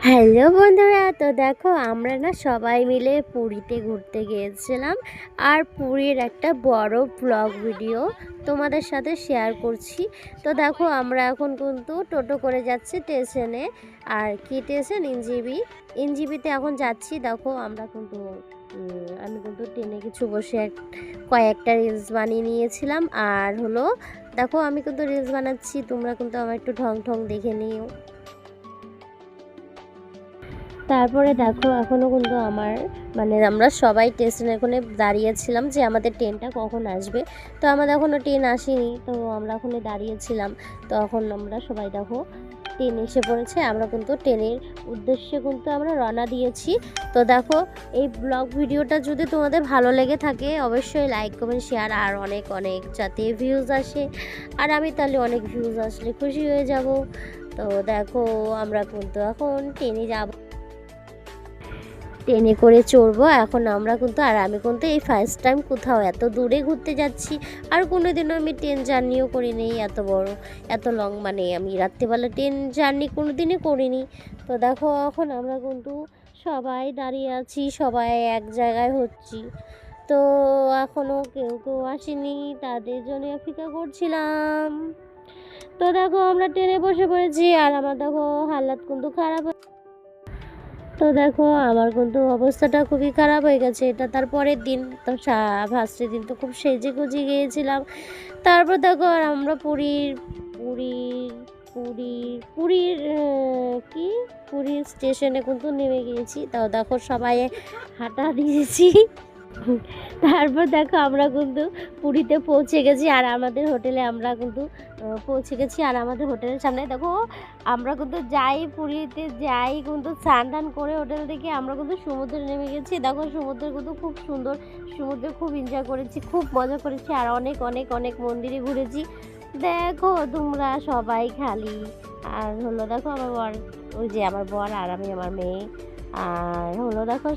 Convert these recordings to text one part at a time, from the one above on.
Hello বন্ধুরা, তো দেখো আমরা না সবাই মিলে পুরীতে ঘুরতে গিয়েছিলাম। আর পুরীর একটা বড় ব্লগ ভিডিও তোমাদের সাথে শেয়ার করছি। তো দেখো আমরা এখন কিন্তু টোটো করে যাচ্ছি স্টেশনে। আর কি স্টেশন? এনজিবিতে এখন যাচ্ছি। দেখো আমরা কিন্তু আমি কিন্তু ট্রেনে কিছু বসে কয়েকটা রিলস বানিয়ে নিয়েছিলাম। আর হলো দেখো আমি কিন্তু রিলস বানাচ্ছি, তোমরা কিন্তু আমার একটু ঢং ঢং দেখে নিও। তারপরে দেখো এখনও কিন্তু আমরা সবাই স্টেশনে ওখানে দাঁড়িয়েছিলাম যে আমাদের ট্রেনটা কখন আসবে। তো আমাদের এখনও ট্রেন আসেনি, তো আমরা ওখানে দাঁড়িয়েছিলাম। তো এখন আমরা সবাই দেখো ট্রেন এসে পড়েছে, আমরা কিন্তু ট্রেনের উদ্দেশ্যে কিন্তু আমরা রওনা দিয়েছি। তো দেখো এই ব্লগ ভিডিওটা যদি তোমাদের ভালো লেগে থাকে অবশ্যই লাইক কমেন্ট শেয়ার আর অনেক অনেক যাতে ভিউজ আসে। আর আমি তাহলে অনেক ভিউজ আসলে খুশি হয়ে যাব। তো দেখো আমরা কিন্তু এখন ট্রেনে যাব, ট্রেনে করে চড়বো এখন আমরা কিন্তু। আর আমি কিন্তু এই ফার্স্ট টাইম কোথাও এত দূরে ঘুরতে যাচ্ছি। আর কোনো দিনও আমি ট্রেন জার্নিও করিনি এত বড় এত লং, আমি রাত্রিবেলা ট্রেন জার্নি কোনো দিনই করিনি। তো দেখো এখন আমরা কিন্তু সবাই দাঁড়িয়ে আছি, সবাই এক জায়গায় হচ্ছি। তো এখনও কেউ কেউ আসেনি, তাদের জন্য অপেক্ষা করছিলাম। তো দেখো আমরা ট্রেনে বসে পড়েছি আর আমার দেখো হালাত কিন্তু খারাপ। তো দেখো আমার কিন্তু অবস্থাটা খুবই খারাপ হয়ে গেছে। এটা তার পরের দিন, তো ফার্স্টের দিন তো খুব সেজে গুজে গিয়েছিলাম। তারপর দেখো আর আমরা পুরীর পুরীর কি পুরীর স্টেশনে কিন্তু নেমে গিয়েছি। তাও দেখো সবাই হাঁটা দিয়েছি। তারপর দেখো আমরা কিন্তু পুরীতে পৌঁছে গেছি আর আমাদের হোটেলে আমরা কিন্তু পৌঁছে গেছি। আর আমাদের হোটেলের সামনে দেখো আমরা কিন্তু পুরীতে যাই কিন্তু স্নান টান করে হোটেল থেকে আমরা কিন্তু সমুদ্রে নেমে গেছি। দেখো সমুদ্র কিন্তু খুব সুন্দর, সমুদ্রে খুব এনজয় করেছি, খুব মজা করেছি আর অনেক অনেক অনেক মন্দিরে ঘুরেছি। দেখো তোমরা সবাই খালি। আর হলো দেখো আমার বর, ওই যে আমার বর আর আমি আমার মেয়ে। আর হলো দেখো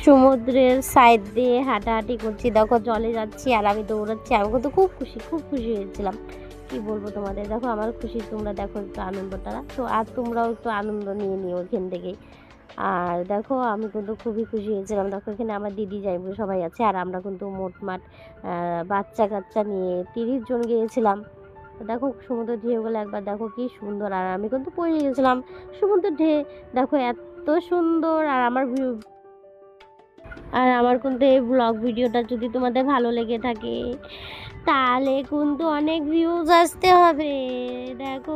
সমুদ্রের সাইড দিয়ে হাঁটাহাঁটি করছি, দেখো জলে যাচ্ছি আর আমি দৌড়াচ্ছি। আমি কিন্তু খুব খুশি হয়েছিলাম, কি বলবো তোমাদের। দেখো আমার খুশি, তোমরা দেখো একটু আনন্দটা। তো আর তোমরাও একটু আনন্দ নিয়ে নিও ওইখান থেকেই। আর দেখো আমি কিন্তু খুবই খুশি হয়েছিলাম। দেখো এখানে আমার দিদি যাইবো সবাই আছে আর আমরা কিন্তু মোটমাট বাচ্চা কাচ্চা নিয়ে 30 জন গিয়েছিলাম। দেখো সমুদ্রের ঢেউগুলো একবার দেখো কি সুন্দর। আর আমি কিন্তু পড়ে গেছিলাম সমুদ্রের দেখো এত সুন্দর। আর আমার কিন্তু এই ব্লগ ভিডিওটা যদি তোমাদের ভালো লেগে থাকে তাহলে কিন্তু অনেক ভিউজ আসতে হবে। দেখো।